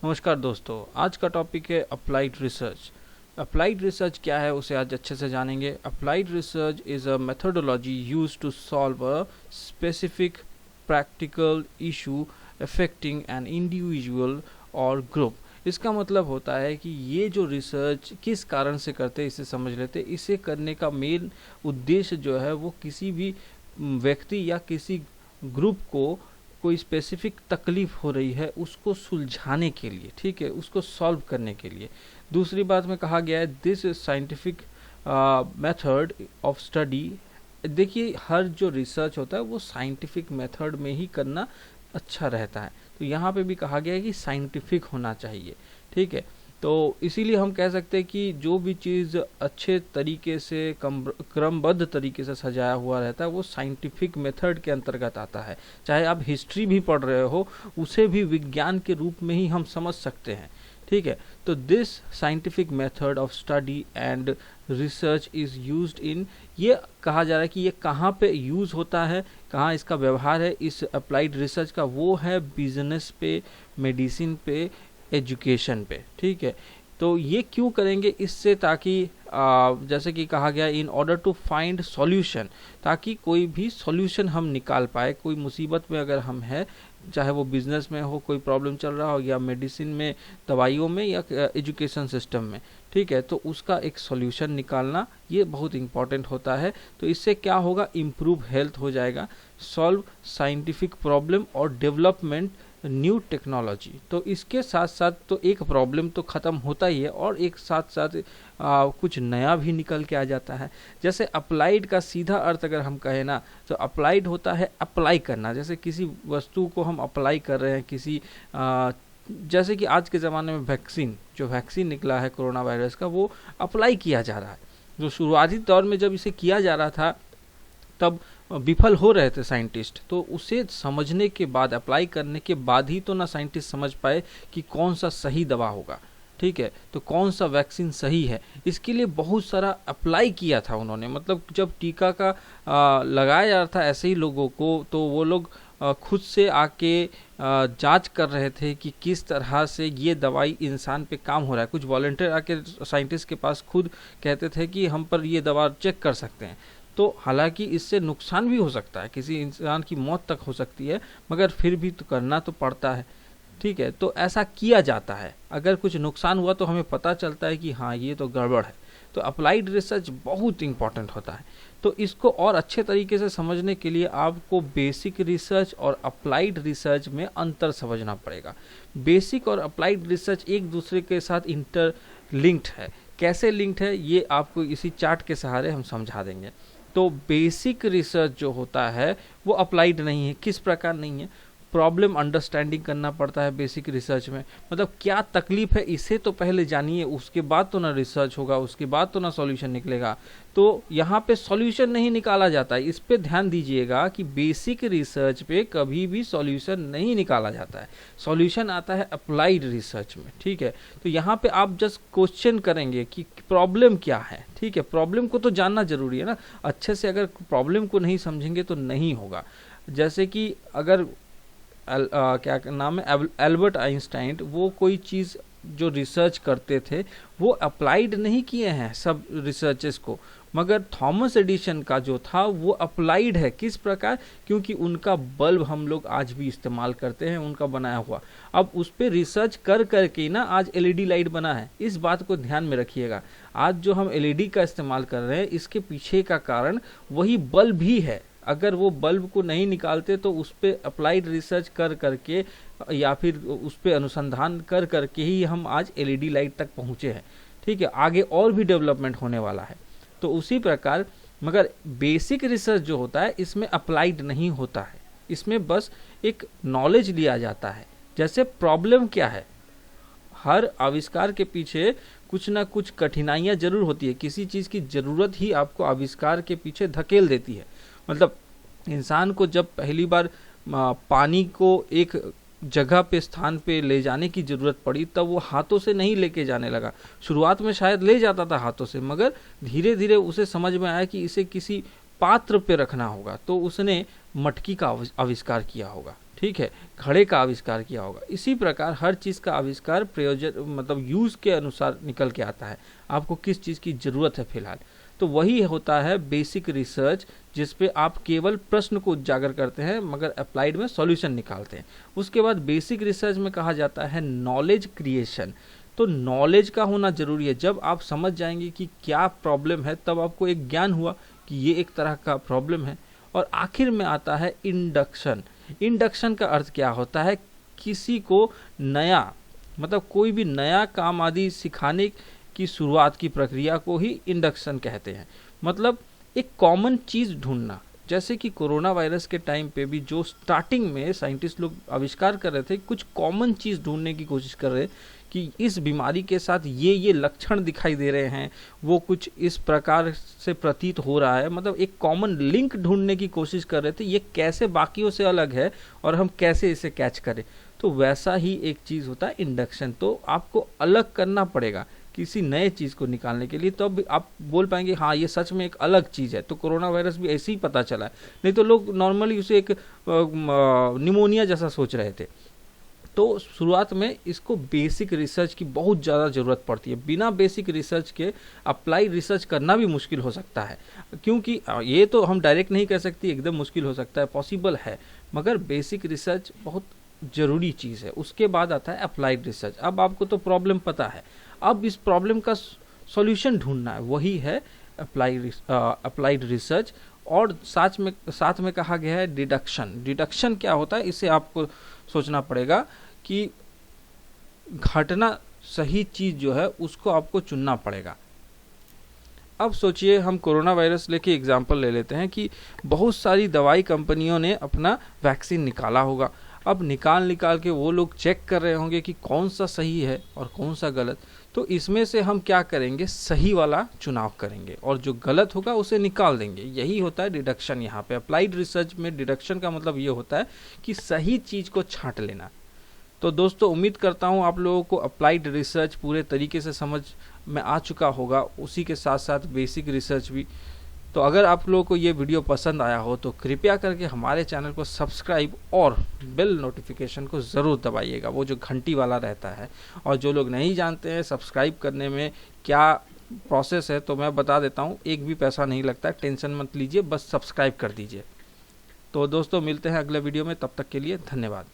नमस्कार दोस्तों, आज का टॉपिक है अप्लाइड रिसर्च। अप्लाइड रिसर्च क्या है उसे आज अच्छे से जानेंगे। Applied research is a methodology use to solve a specific practical issue affecting an individual और ग्रुप। इसका मतलब होता है कि ये जो रिसर्च किस कारण से करते हैं इसे समझ लेते हैं। इसे करने का मेन उद्देश्य जो है वो किसी भी व्यक्ति या किसी ग्रुप को कोई स्पेसिफिक तकलीफ हो रही है उसको सुलझाने के लिए, ठीक है, उसको सॉल्व करने के लिए। दूसरी बात में कहा गया है this scientific method of study. देखिए, हर जो रिसर्च होता है वो साइंटिफिक मेथड में ही करना अच्छा रहता है। तो यहाँ पे भी कहा गया है कि साइंटिफिक होना चाहिए, ठीक है। तो इसीलिए हम कह सकते हैं कि जो भी चीज़ अच्छे तरीके से क्रमबद्ध तरीके से सजाया हुआ रहता है वो साइंटिफिक मेथड के अंतर्गत आता है। चाहे आप हिस्ट्री भी पढ़ रहे हो, उसे भी विज्ञान के रूप में ही हम समझ सकते हैं, ठीक है। तो this scientific method of study and research is used in, ये कहा जा रहा है कि ये कहाँ पे यूज़ होता है, कहाँ इसका व्यवहार है इस अप्लाइड रिसर्च का, वो है बिजनेस पे, मेडिसिन पे, एजुकेशन पे, ठीक है। तो ये क्यों करेंगे इससे, ताकि जैसे कि कहा गया in order to find solution, ताकि कोई भी सॉल्यूशन हम निकाल पाए। कोई मुसीबत में अगर हम हैं, चाहे वो बिजनेस में हो, कोई प्रॉब्लम चल रहा हो, या मेडिसिन में, दवाइयों में, या एजुकेशन सिस्टम में, ठीक है, तो उसका एक सॉल्यूशन निकालना ये बहुत इंपॉर्टेंट होता है। तो इससे क्या होगा, इम्प्रूव हेल्थ हो जाएगा, सॉल्व साइंटिफिक प्रॉब्लम और डेवलपमेंट न्यू टेक्नोलॉजी। तो इसके साथ साथ तो एक प्रॉब्लम तो ख़त्म होता ही है और एक साथ साथ कुछ नया भी निकल के आ जाता है। जैसे अप्लाइड का सीधा अर्थ अगर हम कहें ना, तो अप्लाइड होता है अप्लाई करना। जैसे किसी वस्तु को हम अप्लाई कर रहे हैं किसी जैसे कि आज के ज़माने में जो वैक्सीन निकला है कोरोना वायरस का, वो अप्लाई किया जा रहा है। जो शुरुआती दौर में जब इसे किया जा रहा था तब विफल हो रहे थे साइंटिस्ट, तो उसे समझने के बाद, अप्लाई करने के बाद ही तो ना साइंटिस्ट समझ पाए कि कौन सा सही दवा होगा, ठीक है, तो कौन सा वैक्सीन सही है। इसके लिए बहुत सारा अप्लाई किया था उन्होंने। मतलब जब टीका का लगाया जा रहा था ऐसे ही लोगों को, तो वो लोग खुद से आके जांच कर रहे थे कि किस तरह से ये दवाई इंसान पे काम हो रहा है। कुछ वॉलंटियर आके साइंटिस्ट के पास खुद कहते थे कि हम पर ये दवा चेक कर सकते हैं। तो हालांकि इससे नुकसान भी हो सकता है, किसी इंसान की मौत तक हो सकती है, मगर फिर भी तो करना तो पड़ता है, ठीक है। तो ऐसा किया जाता है। अगर कुछ नुकसान हुआ तो हमें पता चलता है कि हाँ ये तो गड़बड़ है। तो अप्लाइड रिसर्च बहुत इंपॉर्टेंट होता है। तो इसको और अच्छे तरीके से समझने के लिए आपको बेसिक रिसर्च और अप्लाइड रिसर्च में अंतर समझना पड़ेगा। बेसिक और अप्लाइड रिसर्च एक दूसरे के साथ इंटरलिंक्ड है। कैसे लिंक्ड है ये आपको इसी चार्ट के सहारे हम समझा देंगे। तो बेसिक रिसर्च जो होता है वो अप्लाइड नहीं है। किस प्रकार नहीं है, प्रॉब्लम अंडरस्टैंडिंग करना पड़ता है बेसिक रिसर्च में। मतलब क्या तकलीफ है इसे तो पहले जानिए, उसके बाद तो ना रिसर्च होगा, उसके बाद तो ना सॉल्यूशन निकलेगा। तो यहाँ पे सॉल्यूशन नहीं निकाला जाता है, इस पे ध्यान दीजिएगा कि बेसिक रिसर्च पे कभी भी सॉल्यूशन नहीं निकाला जाता है। सॉल्यूशन आता है अप्लाइड रिसर्च में, ठीक है। तो यहाँ पे आप जस्ट क्वेश्चन करेंगे कि प्रॉब्लम क्या है, ठीक है। प्रॉब्लम को तो जानना जरूरी है ना, अच्छे से अगर प्रॉब्लम को नहीं समझेंगे तो नहीं होगा। जैसे कि अगर क्या नाम है, एल्बर्ट आइंस्टाइन, वो कोई चीज़ जो रिसर्च करते थे वो अप्लाइड नहीं किए हैं सब रिसर्चेस को, मगर थॉमस एडिशन का जो था वो अप्लाइड है। किस प्रकार, क्योंकि उनका बल्ब हम लोग आज भी इस्तेमाल करते हैं, उनका बनाया हुआ। अब उस पर रिसर्च कर करके ना आज एलईडी लाइट बना है। इस बात को ध्यान में रखिएगा। आज जो हम एलईडी का इस्तेमाल कर रहे हैं इसके पीछे का कारण वही बल्ब ही है। अगर वो बल्ब को नहीं निकालते तो उस पर अप्लाइड रिसर्च कर करके या फिर उस पर अनुसंधान कर करके ही हम आज एलईडी लाइट तक पहुँचे हैं, ठीक है। आगे और भी डेवलपमेंट होने वाला है। तो उसी प्रकार, मगर बेसिक रिसर्च जो होता है इसमें अप्लाइड नहीं होता है, इसमें बस एक नॉलेज लिया जाता है। जैसे प्रॉब्लम क्या है, हर आविष्कार के पीछे कुछ ना कुछ कठिनाइयाँ जरूर होती है। किसी चीज़ की ज़रूरत ही आपको आविष्कार के पीछे धकेल देती है। मतलब इंसान को जब पहली बार पानी को एक जगह पे, स्थान पे ले जाने की ज़रूरत पड़ी, तब वो हाथों से नहीं लेके जाने लगा। शुरुआत में शायद ले जाता था हाथों से, मगर धीरे धीरे उसे समझ में आया कि इसे किसी पात्र पे रखना होगा, तो उसने मटकी का आविष्कार किया होगा, ठीक है, घड़े का आविष्कार किया होगा। इसी प्रकार हर चीज़ का आविष्कार प्रयोजन मतलब यूज़ के अनुसार निकल के आता है, आपको किस चीज़ की ज़रूरत है फिलहाल। तो वही होता है बेसिक रिसर्च, जिस पे आप केवल प्रश्न को उजागर करते हैं मगर अप्लाइड में सॉल्यूशन निकालते हैं। उसके बाद बेसिक रिसर्च में कहा जाता है नॉलेज क्रिएशन। तो नॉलेज का होना जरूरी है। जब आप समझ जाएंगे कि क्या प्रॉब्लम है, तब आपको एक ज्ञान हुआ कि ये एक तरह का प्रॉब्लम है। और आखिर में आता है इंडक्शन। इंडक्शन का अर्थ क्या होता है, किसी को नया मतलब कोई भी नया काम आदि सिखाने की शुरुआत की प्रक्रिया को ही इंडक्शन कहते हैं। मतलब एक कॉमन चीज़ ढूंढना। जैसे कि कोरोना वायरस के टाइम पे भी जो स्टार्टिंग में साइंटिस्ट लोग आविष्कार कर रहे थे, कुछ कॉमन चीज़ ढूंढने की कोशिश कर रहे कि इस बीमारी के साथ ये लक्षण दिखाई दे रहे हैं, वो कुछ इस प्रकार से प्रतीत हो रहा है, मतलब एक कॉमन लिंक ढूंढने की कोशिश कर रहे थे, ये कैसे बाकियों से अलग है और हम कैसे इसे कैच करें। तो वैसा ही एक चीज़ होता है इंडक्शन। तो आपको अलग करना पड़ेगा किसी नए चीज़ को निकालने के लिए, तब आप बोल पाएंगे हाँ ये सच में एक अलग चीज़ है। तो कोरोना वायरस भी ऐसे ही पता चला है, नहीं तो लोग नॉर्मली उसे एक निमोनिया जैसा सोच रहे थे। तो शुरुआत में इसको बेसिक रिसर्च की बहुत ज़्यादा ज़रूरत पड़ती है। बिना बेसिक रिसर्च के अप्लाई रिसर्च करना भी मुश्किल हो सकता है, क्योंकि ये तो हम डायरेक्ट नहीं कह सकते एकदम मुश्किल हो सकता है, पॉसिबल है, मगर बेसिक रिसर्च बहुत ज़रूरी चीज़ है। उसके बाद आता है अप्लाइड रिसर्च। अब आपको तो प्रॉब्लम पता है, अब इस प्रॉब्लम का सॉल्यूशन ढूंढना है, वही है अप्लाइड रिसर्च। और साथ में कहा गया है डिडक्शन। डिडक्शन क्या होता है, इसे आपको सोचना पड़ेगा कि घटना सही चीज़ जो है उसको आपको चुनना पड़ेगा। अब सोचिए हम कोरोना वायरस लेके एग्जांपल ले लेते हैं कि बहुत सारी दवाई कंपनियों ने अपना वैक्सीन निकाला होगा। अब निकाल के वो लोग चेक कर रहे होंगे कि कौन सा सही है और कौन सा गलत। तो इसमें से हम क्या करेंगे, सही वाला चुनाव करेंगे और जो गलत होगा उसे निकाल देंगे। यही होता है डिडक्शन। यहाँ पे अप्लाइड रिसर्च में डिडक्शन का मतलब ये होता है कि सही चीज़ को छांट लेना। तो दोस्तों उम्मीद करता हूँ आप लोगों को अप्लाइड रिसर्च पूरे तरीके से समझ में आ चुका होगा, उसी के साथ साथ बेसिक रिसर्च भी। तो अगर आप लोगों को ये वीडियो पसंद आया हो तो कृपया करके हमारे चैनल को सब्सक्राइब और बेल नोटिफिकेशन को ज़रूर दबाइएगा, वो जो घंटी वाला रहता है। और जो लोग नहीं जानते हैं सब्सक्राइब करने में क्या प्रोसेस है, तो मैं बता देता हूँ, एक भी पैसा नहीं लगता, टेंशन मत लीजिए, बस सब्सक्राइब कर दीजिए। तो दोस्तों मिलते हैं अगले वीडियो में, तब तक के लिए धन्यवाद।